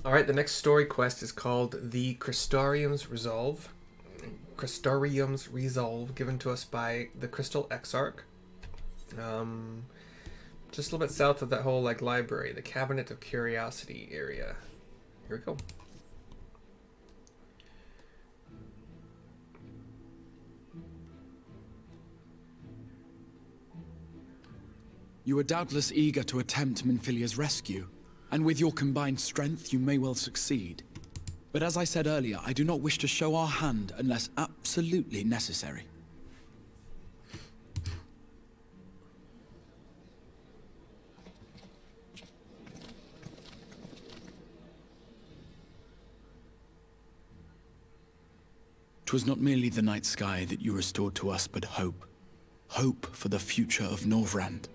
Alright, the next story quest is called The Crystarium's Resolve. Crystarium's Resolve, given to us by the Crystal Exarch. Just a little bit south of that whole library, the Cabinet of Curiosity area. Here we go. You are doubtless eager to attempt Minfilia's rescue, and with your combined strength you may well succeed. But as I said earlier, I do not wish to show our hand unless absolutely necessary. "'Twas not merely the night sky that you restored to us, but hope. Hope for the future of Norvrand.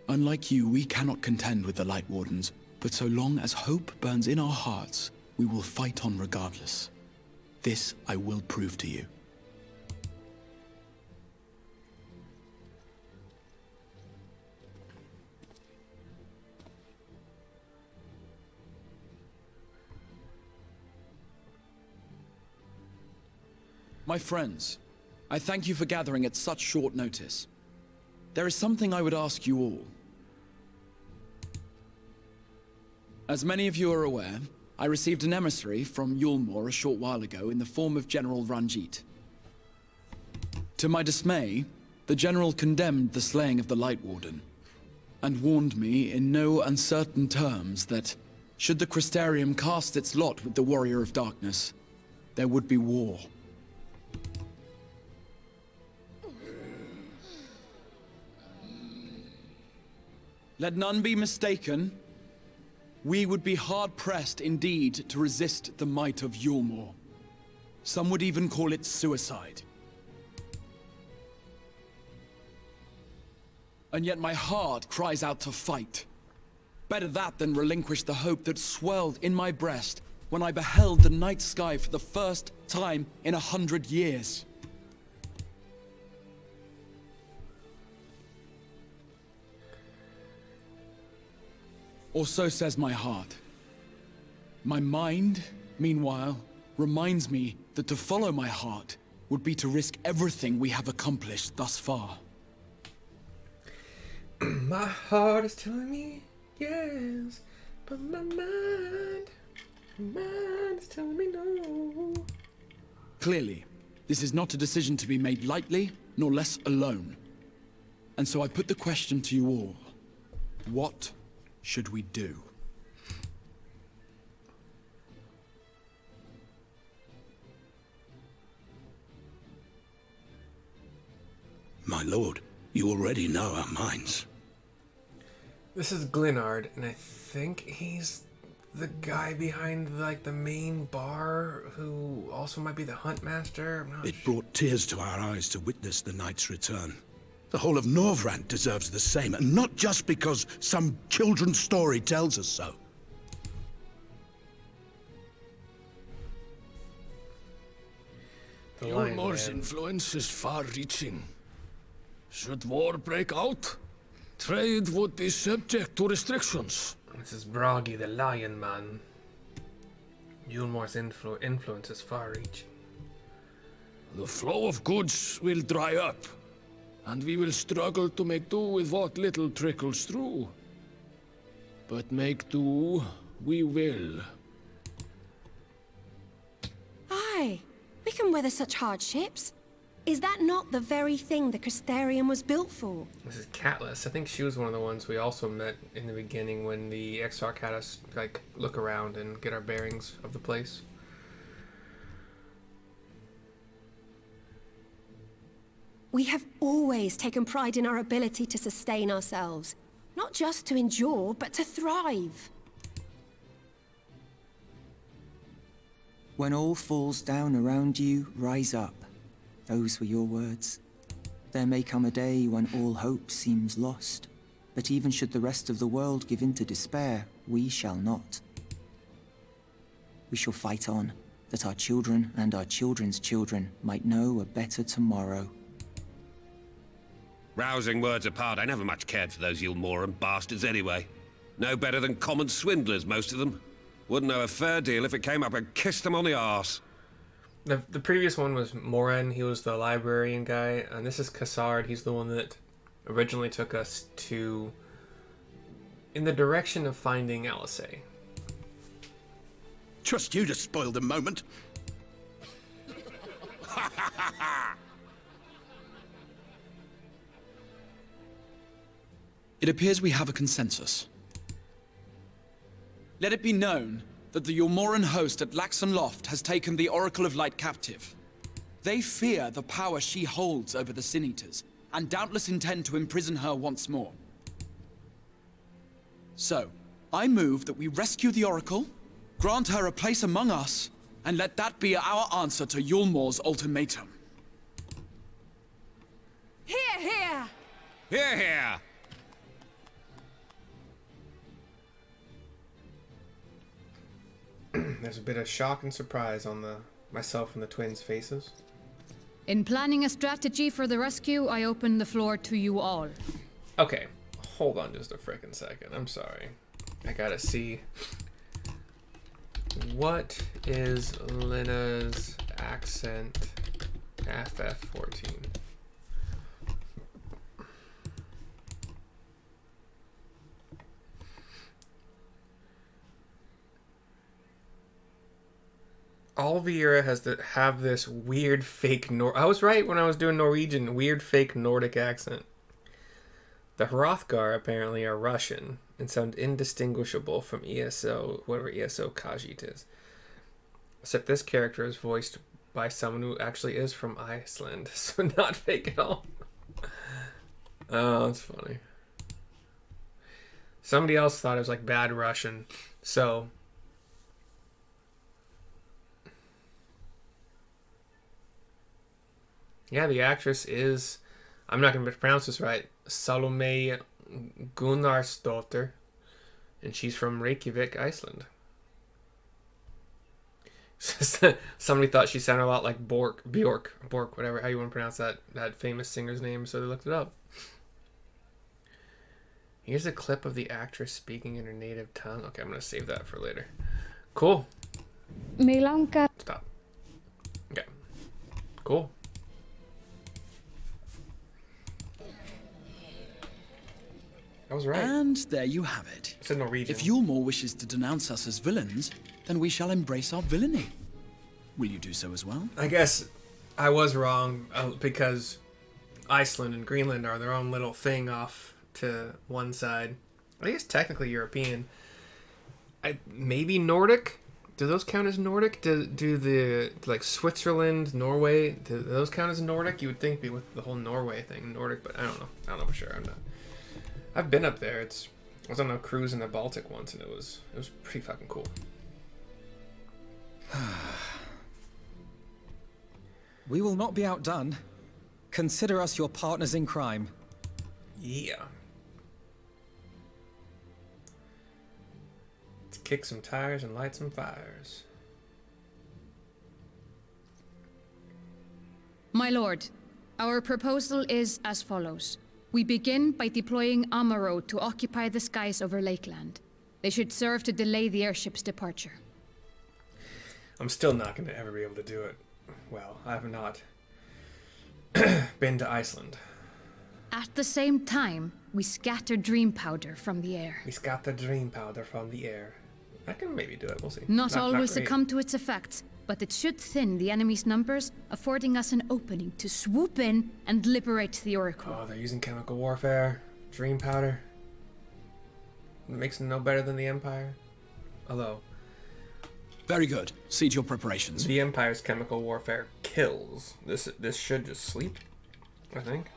Unlike you, we cannot contend with the Light Wardens, but so long as hope burns in our hearts, we will fight on regardless. This I will prove to you." My friends, I thank you for gathering at such short notice. There is something I would ask you all. As many of you are aware, I received an emissary from Eulmore a short while ago in the form of General Ranjit. To my dismay, the General condemned the slaying of the Light Warden, and warned me in no uncertain terms that, should the Crystarium cast its lot with the Warrior of Darkness, there would be war. Let none be mistaken. We would be hard-pressed indeed to resist the might of Eulmore. Some would even call it suicide. And yet my heart cries out to fight. Better that than relinquish the hope that swelled in my breast when I beheld the night sky for the first time in 100 years. Or so says my heart. My mind, meanwhile, reminds me that to follow my heart would be to risk everything we have accomplished thus far. My heart is telling me yes, but my mind is telling me no. Clearly, this is not a decision to be made lightly, nor less alone. And so I put the question to you all. What should we do? My lord, you already know our minds. This is Glenard, and I think he's the guy behind the main bar who also might be the hunt master. It brought tears to our eyes to witness the knight's return. The whole of Norvrand deserves the same, and not just because some children's story tells us so. Eulmore's influence is far-reaching. Should war break out, trade would be subject to restrictions. This is Bragi, the Lion Man. Eulmore's influence is far-reaching. The flow of goods will dry up, and we will struggle to make do with what little trickles through. But make do we will. Aye, we can weather such hardships. Is that not the very thing the Crystarium was built for? This is Catless. I think she was one of the ones we also met in the beginning when the Exarch had us look around and get our bearings of the place. We have always taken pride in our ability to sustain ourselves. Not just to endure, but to thrive. When all falls down around you, rise up. Those were your words. There may come a day when all hope seems lost. But even should the rest of the world give in to despair, we shall not. We shall fight on, that our children and our children's children might know a better tomorrow. Rousing words apart, I never much cared for those Eulmoran bastards anyway. No better than common swindlers, most of them. Wouldn't know a fair deal if it came up and kissed them on the arse. The previous one was Moran. He was the librarian guy. And this is Cassard. He's the one that originally took us in the direction of finding Alisay. Trust you to spoil the moment. It appears we have a consensus. Let it be known that the Eulmoran host at Laxon Loft has taken the Oracle of Light captive. They fear the power she holds over the Sin Eaters, and doubtless intend to imprison her once more. So, I move that we rescue the Oracle, grant her a place among us, and let that be our answer to Eulmore's ultimatum. Hear, hear! Hear, hear! There's a bit of shock and surprise on myself and the twins' faces. In planning a strategy for the rescue, I open the floor to you all. Okay, hold on just a frickin' second. I'm sorry. I gotta see. What is Lena's accent? FF14. Alvira has to have this weird fake I was right when I was doing Norwegian, weird fake Nordic accent. The Hrothgar apparently are Russian and sound indistinguishable from ESO, whatever ESO Khajiit is. Except this character is voiced by someone who actually is from Iceland, so not fake at all. Oh, that's funny. Somebody else thought it was like bad Russian, so... Yeah, the actress is, I'm not going to pronounce this right, Salome Gunnarsdottir, and she's from Reykjavik, Iceland. Somebody thought she sounded a lot like Bjork, whatever, how you want to pronounce that famous singer's name, so they looked it up. Here's a clip of the actress speaking in her native tongue. Okay, I'm going to save that for later. Cool. Stop. Okay. Cool. I was right. And there you have it. It's in Norwegian. If Eulmore wishes to denounce us as villains, then we shall embrace our villainy. Will you do so as well? I guess I was wrong because Iceland and Greenland are their own little thing off to one side. I guess technically European. Maybe Nordic? Do those count as Nordic? Do the, like, Switzerland, Norway, do those count as Nordic? You would think be with the whole Norway thing, Nordic, but I don't know. I don't know for sure. I'm not. I've been up there. I was on a cruise in the Baltic once, and it was pretty fucking cool. We will not be outdone. Consider us your partners in crime. Yeah. Let's kick some tires and light some fires. My lord, our proposal is as follows. We begin by deploying Amaro to occupy the skies over Lakeland. They should serve to delay the airship's departure. I'm still not going to ever be able to do it. Well, I have not been to Iceland. At the same time, we scatter dream powder from the air. We scatter dream powder from the air. I can maybe do it, we'll see. Not all will great. succumb to its effects, but it should thin the enemy's numbers, affording us an opening to swoop in and liberate the Oracle. Oh, they're using chemical warfare. Dream powder. It makes them no better than the Empire. Although... Very good. See to your preparations. The Empire's chemical warfare kills. This should just sleep, I think.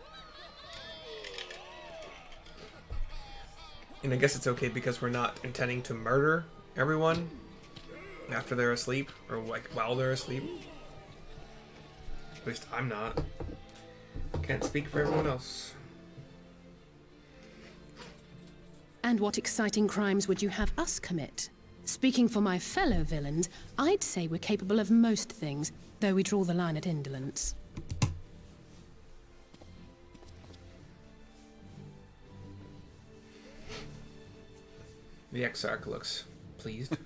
And I guess it's okay because we're not intending to murder everyone after they're asleep, or like while they're asleep. At least I'm not. Can't speak for everyone else. And what exciting crimes would you have us commit? Speaking for my fellow villains, I'd say we're capable of most things, though we draw the line at indolence. The Exarch looks pleased.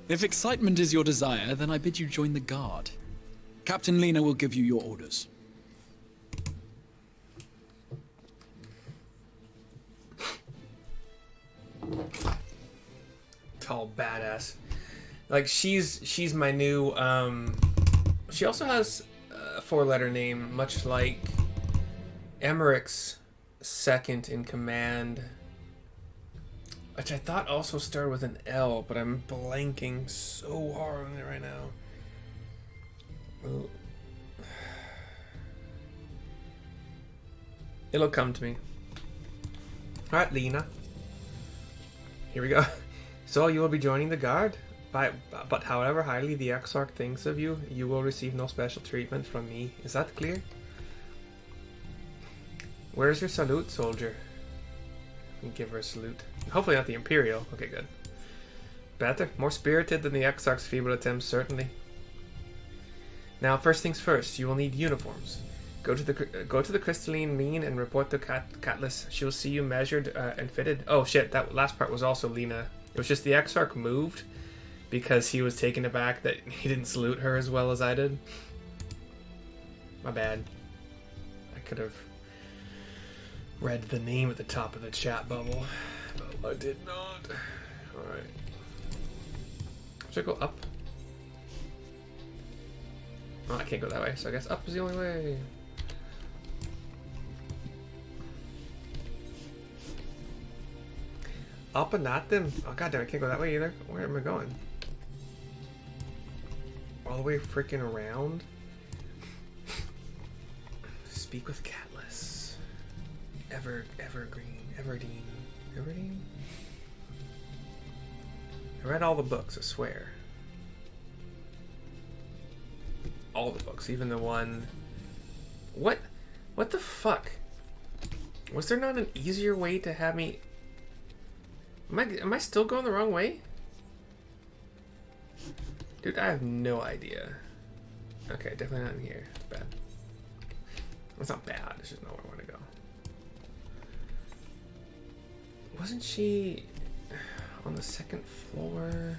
If excitement is your desire, then I bid you join the guard. Captain Lena will give you your orders. Tall badass. Like she's my new she also has a 4-letter name, much like Emmerich's second in command, which I thought also started with an L, but I'm blanking so hard on it right now. Ooh. It'll come to me. Alright, Lena. Here we go. So you will be joining the guard, but however highly the Exarch thinks of you, you will receive no special treatment from me. Is that clear? Where's your salute, soldier? You give her a salute. Hopefully not the Imperial. Okay, good. Better. More spirited than the Exarch's feeble attempts, certainly. Now, first things first, you will need uniforms. Go to the crystalline mean and report to Cutlass. She will see you measured and fitted. Oh shit, that last part was also Lena. It was just the Exarch moved because he was taken aback that he didn't salute her as well as I did. My bad. I could have read the name at the top of the chat bubble, but I did not. Alright. Should I go up? Oh, I can't go that way, so I guess up is the only way. Up and at them? Oh goddamn, I can't go that way either. Where am I going? All the way freaking around? Speak with Cutlass. Everdeen. I read all the books, I swear. All the books, even the one... What the fuck? Was there not an easier way to have me... Am I still going the wrong way? Dude, I have no idea. Okay, definitely not in here. It's bad. It's not bad, it's just not where I want to go. Wasn't she on the second floor?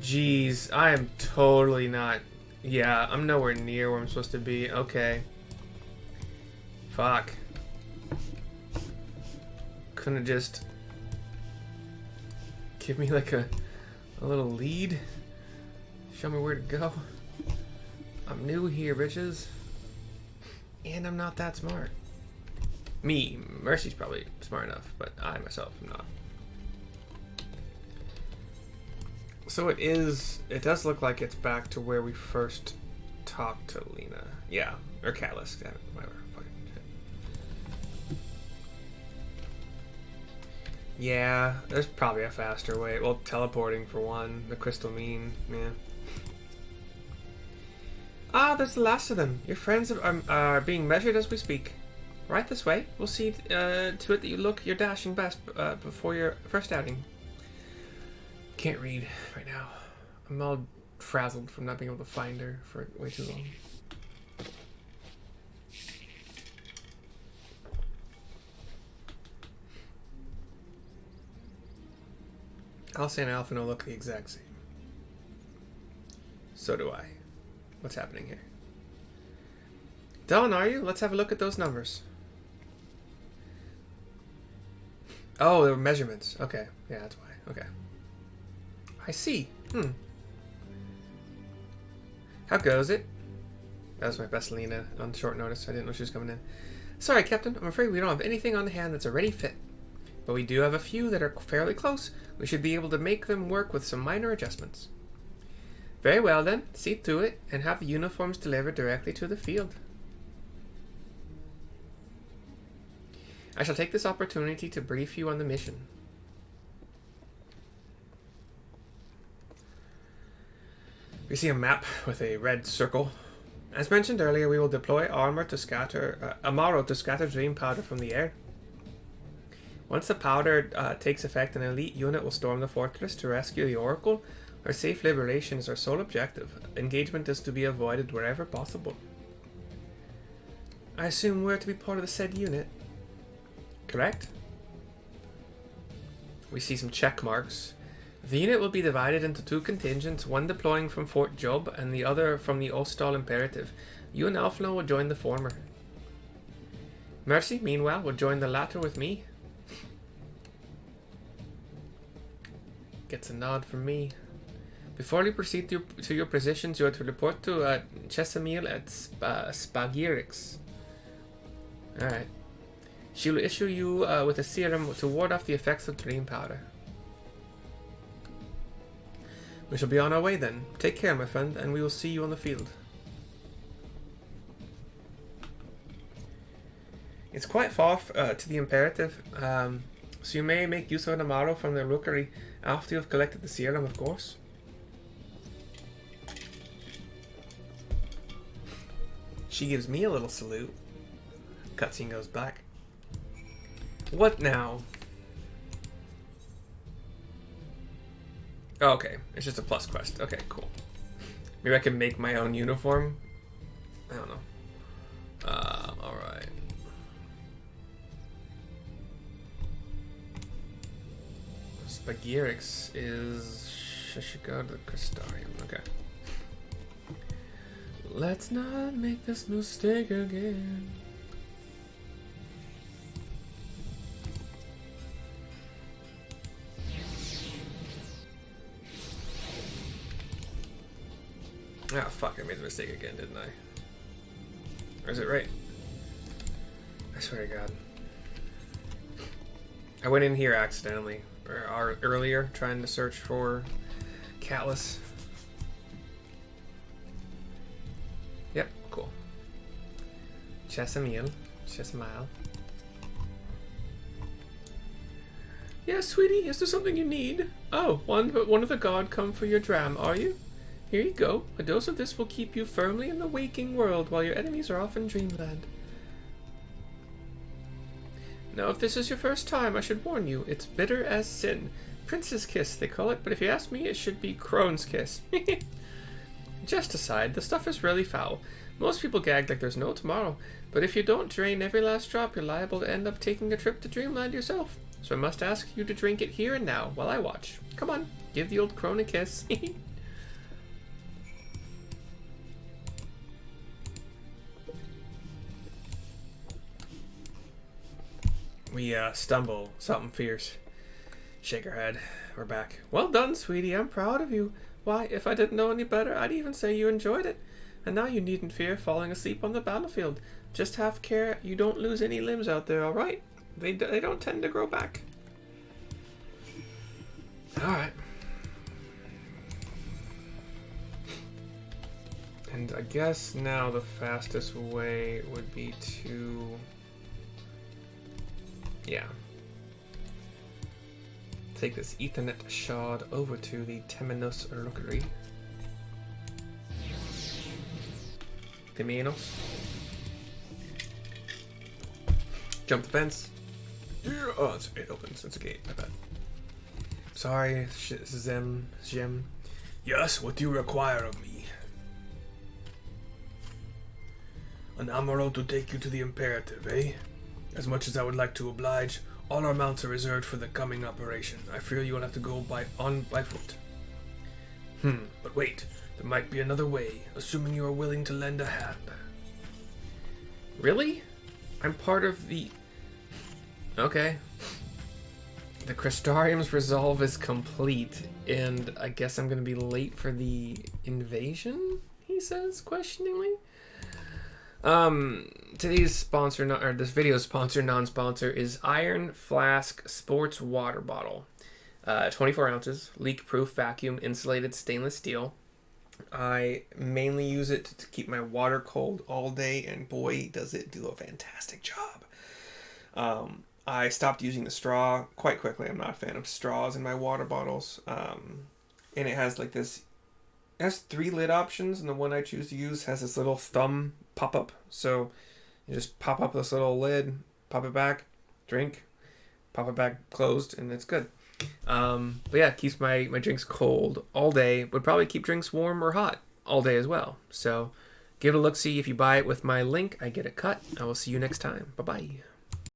Jeez, I am totally not... Yeah, I'm nowhere near where I'm supposed to be. Okay. Fuck. Couldn't it just give me like a little lead? Show me where to go? I'm new here, bitches. And I'm not that smart. Me, Mercy's probably smart enough, but I myself am not. So it does look like it's back to where we first talked to Lena. Yeah, or Callus, whatever. Fucking shit. Yeah, there's probably a faster way. Well, teleporting for one. The crystal mean, yeah. Ah, there's the last of them. Your friends are being measured as we speak. Right this way. We'll see to it that you look your dashing best before your first outing. Can't read right now. I'm all frazzled from not being able to find her for way too long. Alpha and Alpha look the exact same. So do I. What's happening here? Done, are you? Let's have a look at those numbers. Oh, they were measurements. Okay. Yeah, that's why. Okay. I see. How goes it? That was my best Lena on short notice. I didn't know she was coming in. Sorry, Captain. I'm afraid we don't have anything on hand that's a ready fit. But we do have a few that are fairly close. We should be able to make them work with some minor adjustments. Very well then. See to it and have the uniforms delivered directly to the field. I shall take this opportunity to brief you on the mission. We see a map with a red circle. As mentioned earlier, we will deploy Amaro to scatter dream powder from the air. Once the powder takes effect, an elite unit will storm the fortress to rescue the Oracle. Our safe liberation is our sole objective. Engagement is to be avoided wherever possible. I assume we're to be part of the said unit. Correct? We see some check marks. The unit will be divided into 2 contingents, one deploying from Fort Job and the other from the Ostal Imperative. You and Alfno will join the former. Mercy, meanwhile, will join the latter with me. Gets a nod from me. Before you proceed to your positions, you are to report to Chesamil at Spagirix. Alright. She will issue you with a serum to ward off the effects of dream powder. We shall be on our way then. Take care, my friend, and we will see you on the field. It's quite far to the Imperative, so you may make use of an Amaro from the rookery after you have collected the serum, of course. She gives me a little salute. Cutscene goes back. What now? Oh, okay, it's just a plus quest. Okay, cool. Maybe I can make my own uniform? I don't know. Alright. Spagirix is... I should go to the Crystarium. Okay. Let's not make this mistake again. Ah, fuck, I made the mistake again, didn't I? Or is it right? I swear to God. I went in here accidentally, or earlier, trying to search for Callus. Yep, cool. Chesamil. Yes, sweetie, is there something you need? Oh, one of the god come for your dram, are you? Here you go. A dose of this will keep you firmly in the waking world while your enemies are off in dreamland. Now, if this is your first time, I should warn you, it's bitter as sin. Prince's kiss, they call it, but if you ask me, it should be crone's kiss. Just aside, the stuff is really foul. Most people gag like there's no tomorrow, but if you don't drain every last drop, you're liable to end up taking a trip to dreamland yourself. So I must ask you to drink it here and now, while I watch. Come on, give the old crone a kiss. We stumble. Something fierce. Shake her head. We're back. Well done, sweetie. I'm proud of you. Why, if I didn't know any better, I'd even say you enjoyed it. And now you needn't fear falling asleep on the battlefield. Just have care you don't lose any limbs out there, alright? They don't tend to grow back. Alright. And I guess now the fastest way would be to... yeah. Take this Ethernet shard over to the Temenos Rookery. Temenos. Jump the fence. Oh, it opens. It's a gate. My bad. Sorry, Zem. Yes, what do you require of me? An Amaro to take you to the Imperative, eh? As much as I would like to oblige, all our mounts are reserved for the coming operation. I fear you will have to go by foot. But wait, there might be another way, assuming you are willing to lend a hand. Really? I'm part of the... okay. The Crystarium's resolve is complete, and I guess I'm gonna be late for the invasion? He says, questioningly. Today's sponsor, or this video's sponsor, non-sponsor, is FLASK Sports Water Bottle. 24 ounces, leak-proof, vacuum, insulated stainless steel. I mainly use it to keep my water cold all day, and boy, does it do a fantastic job. I stopped using the straw quite quickly. I'm not a fan of straws in my water bottles. And it has like this... it has 3 lid options, and the one I choose to use has this little thumb pop-up. So you just pop up this little lid, pop it back, drink, pop it back closed, and it's good. But yeah, it keeps my drinks cold all day. Would probably keep drinks warm or hot all day as well. So give it a look-see. If you buy it with my link, I get a cut. I will see you next time. Bye-bye.